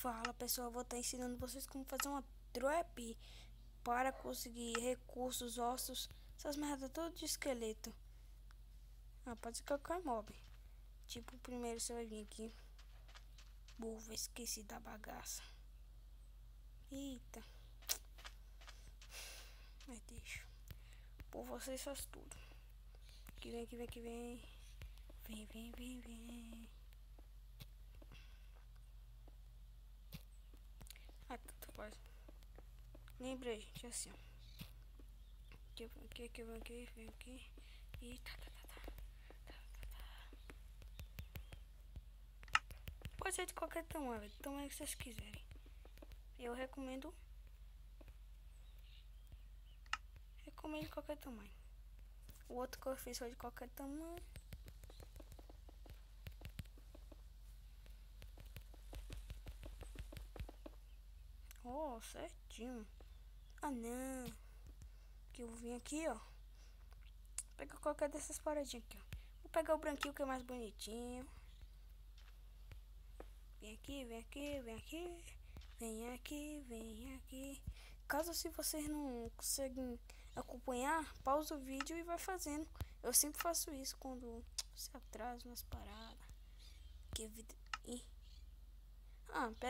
Fala pessoal, eu vou estar ensinando vocês como fazer uma trap para conseguir recursos, ossos, essas merdas todas de esqueleto. Pode ser qualquer mob. Tipo, primeiro você vai vir aqui. Burro, esqueci da bagaça. Eita. Mas deixa. Por vocês faz tudo. Que vem, que vem, que vem. Vem, vem, vem, vem. Tudo quase. Lembra, gente, assim, ó. Aqui, aqui, vem aqui, vem aqui. E tá. Pode ser de qualquer tamanho, do tamanho que vocês quiserem. Eu recomendo de qualquer tamanho. O outro que eu fiz foi de qualquer tamanho. Oh, certinho. Não. Que eu vim aqui, ó. Pega qualquer dessas paradinhas aqui, ó. Vou pegar o branquinho que é mais bonitinho. Vem aqui, vem aqui, vem aqui. Vem aqui, vem aqui. Caso se vocês não conseguem acompanhar, pausa o vídeo e vai fazendo. Eu sempre faço isso quando se atrasa nas paradas. Que vida.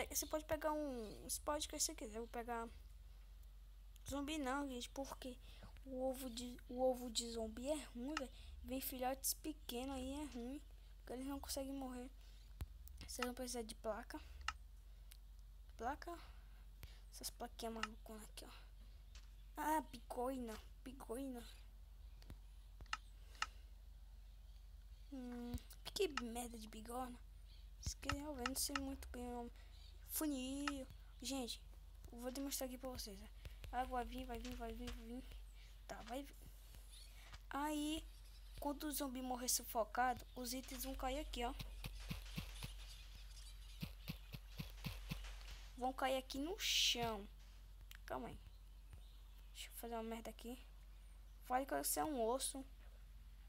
Você pode pegar um spot que você quiser. Eu vou pegar zumbi não, gente, porque o ovo de zumbi é ruim, velho. Vem filhotes pequenos aí, é ruim, porque eles não conseguem morrer. Vocês vão precisar de placa. Essas plaquinhas maluconas aqui, ó. Bigoina. Que merda de bigorna. Eu não sei muito bem o nome. Funil. Gente, eu vou demonstrar aqui pra vocês. A água vai vir. Tá, vai vir. Aí, quando o zumbi morrer sufocado, os itens vão cair aqui, ó. Vão cair aqui no chão. Calma aí. Deixa eu fazer uma merda aqui. Vai que ser um osso.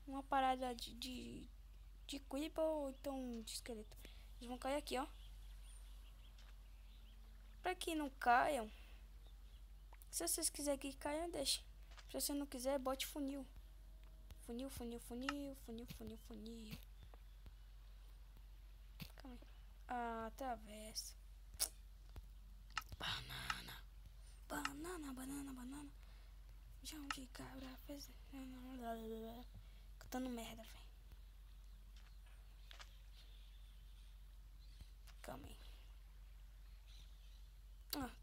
Uma parada de creeper ou então de esqueleto. Eles vão cair aqui, ó. Pra que não caiam. Se vocês quiserem que caiam, deixe. Se você não quiser, bote funil. Funil. Calma aí. Atravessa. Banana. João de cabra fez. Cantando merda, velho. Calma aí.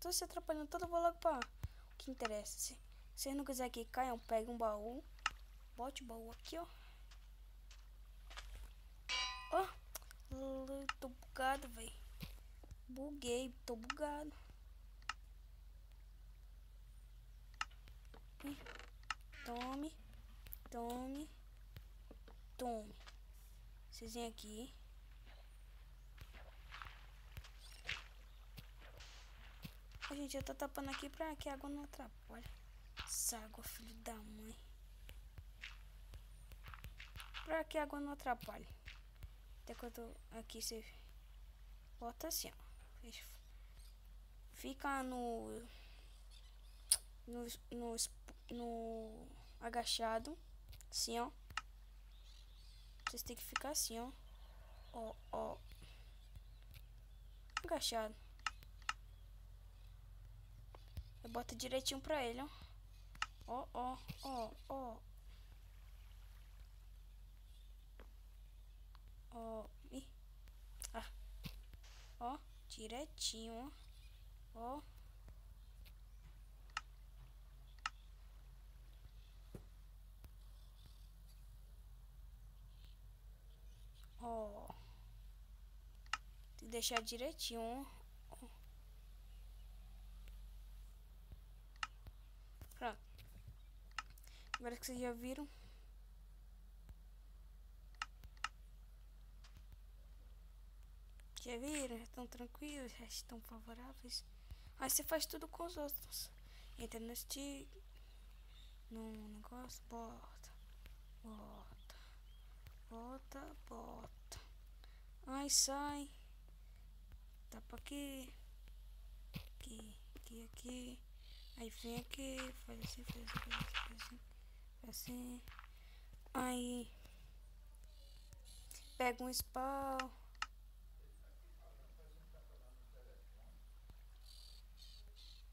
Tô se atrapalhando todo, eu vou logo pra o que interessa. Se vocês não quiserem que caiam, pegue um baú. Bote o baú aqui, ó. Tô bugado, velho. Tô bugado. Tome. Vocês vêm aqui. Gente, eu tô tapando aqui pra que a água não atrapalhe. Essa água, filho da mãe. Pra que a água não atrapalhe. Até quando aqui você bota assim, ó. Fica no agachado. Assim, ó. Vocês tem que ficar assim, ó. Ó. Agachado. Eu boto direitinho pra ele, ó. Ó. Ó, direitinho, ó. Ó. Tem que deixar direitinho, ó. Pronto. Agora que vocês já viram. Já estão tranquilos, já estão favoráveis. Aí você faz tudo com os outros. Entra no stick, no negócio, bota. Aí sai. Tapa aqui. aqui. Aí vem aqui, faz assim, faz assim, faz assim, faz assim, faz assim. Aí pega um spawn.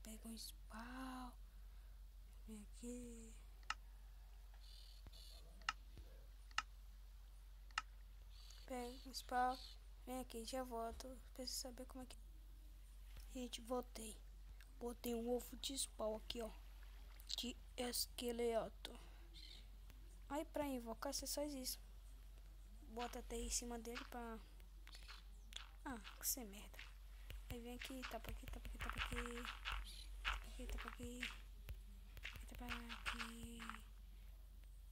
Pega um spawn. Vem aqui. Pega um spawn. Vem aqui, já volto. Preciso saber como é que... Gente, voltei. Botei um ovo de spawn aqui, ó. De esqueleto. Aí pra invocar você faz isso. Bota até em cima dele pra... Ah, que ser merda. Aí vem aqui, tapa aqui, tapa aqui, tapa aqui. Tapa aqui, tapa aqui. Tapa aqui.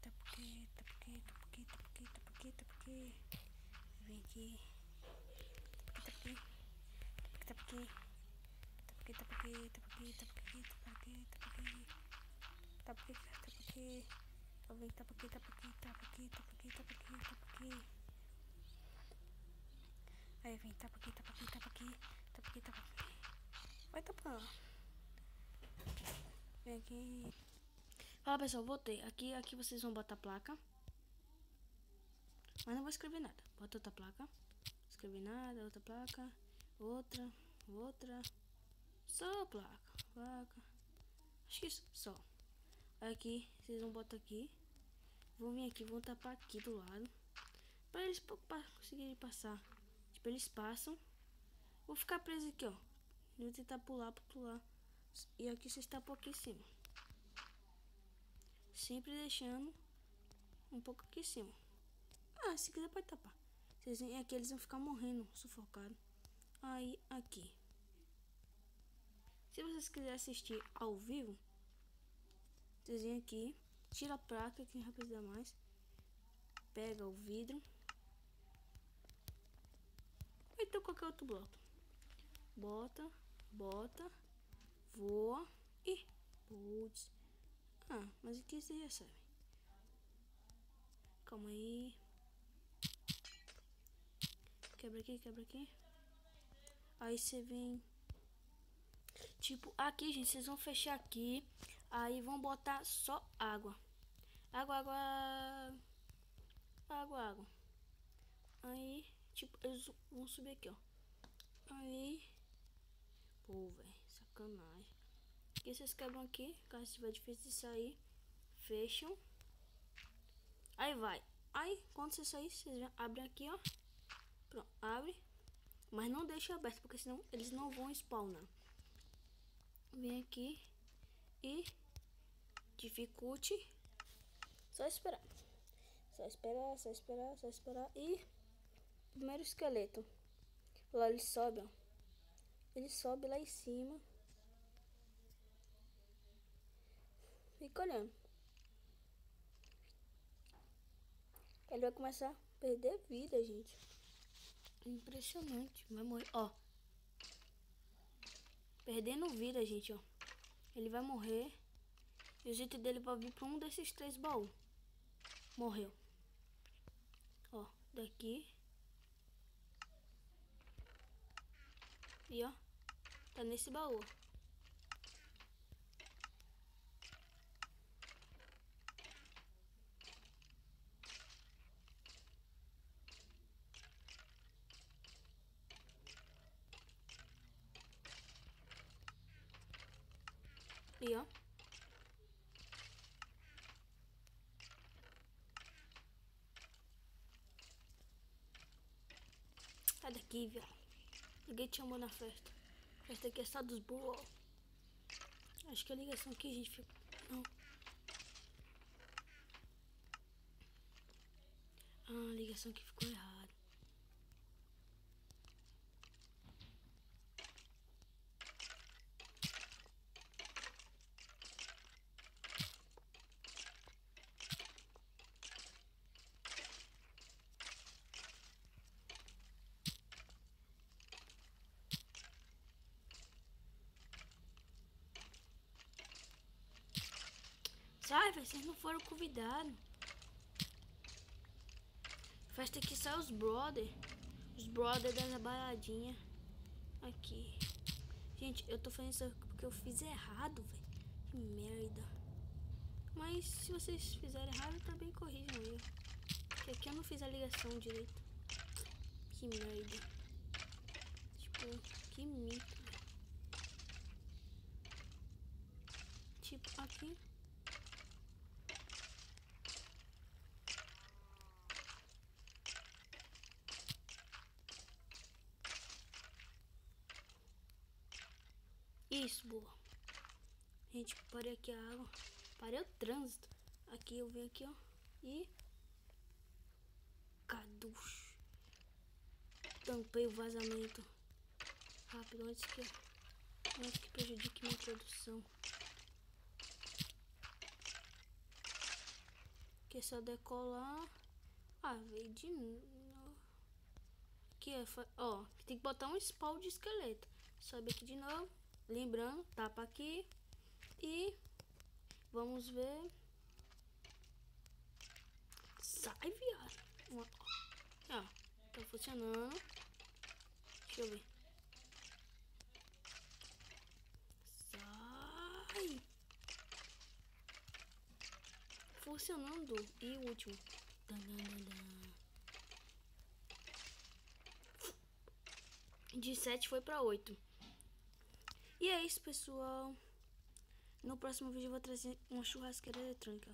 Tapa aqui, tapa aqui, tapa aqui, tapa aqui, tapa aqui, tapa aqui. Vem aqui. Tapa aqui, tapa aqui. Tapa aqui, tapa aqui, tapa aqui, tapa aqui, tapa aqui, tapa aqui. Tapa aqui, tapa aqui. Vem, tapa aqui, tapa aqui, tapa aqui, tapa aqui, tapa aqui, tapa aqui. Aí vem, tapa aqui, tapa aqui, tapa aqui, tapa aqui, tapa aqui. Vai tapando. Vem aqui. Fala pessoal, voltei. Aqui vocês vão botar a placa. Mas não vou escrever nada. Bota outra placa. Escrever nada, outra placa. Outra. Só placa. Acho que só. Aqui, vocês vão botar aqui. Vão vir aqui, vão tapar aqui do lado. Pra eles conseguirem passar. Tipo, eles passam. Vou ficar preso aqui, ó. Vou tentar pular pro outro lado. E aqui vocês tapam aqui em cima. Sempre deixando um pouco aqui em cima. Ah, se quiser pode tapar. Vocês vêm aqui, eles vão ficar morrendo, sufocados. Aí, aqui. Se vocês quiserem assistir ao vivo, vocês vêm aqui, tira a placa, que não vai precisar mais. Pega o vidro. Então qualquer outro bloco. Bota, voa e... Putz. Ah, mas aqui você já sabe. Calma aí. Quebra aqui. Aí você vem... Tipo, aqui, gente, vocês vão fechar aqui. Aí vão botar só água. Água. Aí, tipo, eles vão subir aqui, ó. Aí... Pô, velho, sacanagem. Aqui vocês quebram aqui, caso estiver difícil de sair. Fecham. Aí vai. Aí, quando você sair, vocês abrem aqui, ó. Pronto, abre. Mas não deixa aberto, porque senão eles não vão spawnar. Vem aqui e dificulte. Só esperar. Só esperar. E primeiro esqueleto. Lá ele sobe, ó. Ele sobe lá em cima. Fica olhando. Ele vai começar a perder vida, gente. Impressionante. Vai morrer, ó. Perdendo vida, gente, ó. Ele vai morrer. E o jeito dele vai vir pra um desses 3 baús. Morreu. Ó, daqui. E ó, tá nesse baú. E ó. Sai daqui, velho. Ninguém te chamou na festa. A festa aqui é só dos burros. Acho que a ligação aqui, gente, fica... Não. Ah, a ligação aqui ficou errada. Sai, velho, vocês não foram convidados. Festa aqui sai os brother. Os brother da baladinha. Aqui. Gente, eu tô fazendo isso porque eu fiz errado, velho. Que merda. Mas se vocês fizerem errado, também corrijam eu. Porque aqui eu não fiz a ligação direito. Que merda. Tipo, que mito. Tipo, aqui. Isso, boa. Gente, parei aqui a água. Parei o trânsito. Aqui eu venho aqui, ó. E... caducho. Tampei o vazamento. Rápido, antes que prejudique minha produção. Que se eu decolar... Ah, veio de novo. Aqui, ó. Tem que botar um spawn de esqueleto. Sobe aqui de novo. Lembrando, tapa aqui. E... vamos ver. Sai, viado. Ó, tá funcionando. Deixa eu ver. Sai. Funcionando. E o último. De 7 foi pra 8. E é isso, pessoal. No próximo vídeo eu vou trazer uma churrasqueira eletrônica.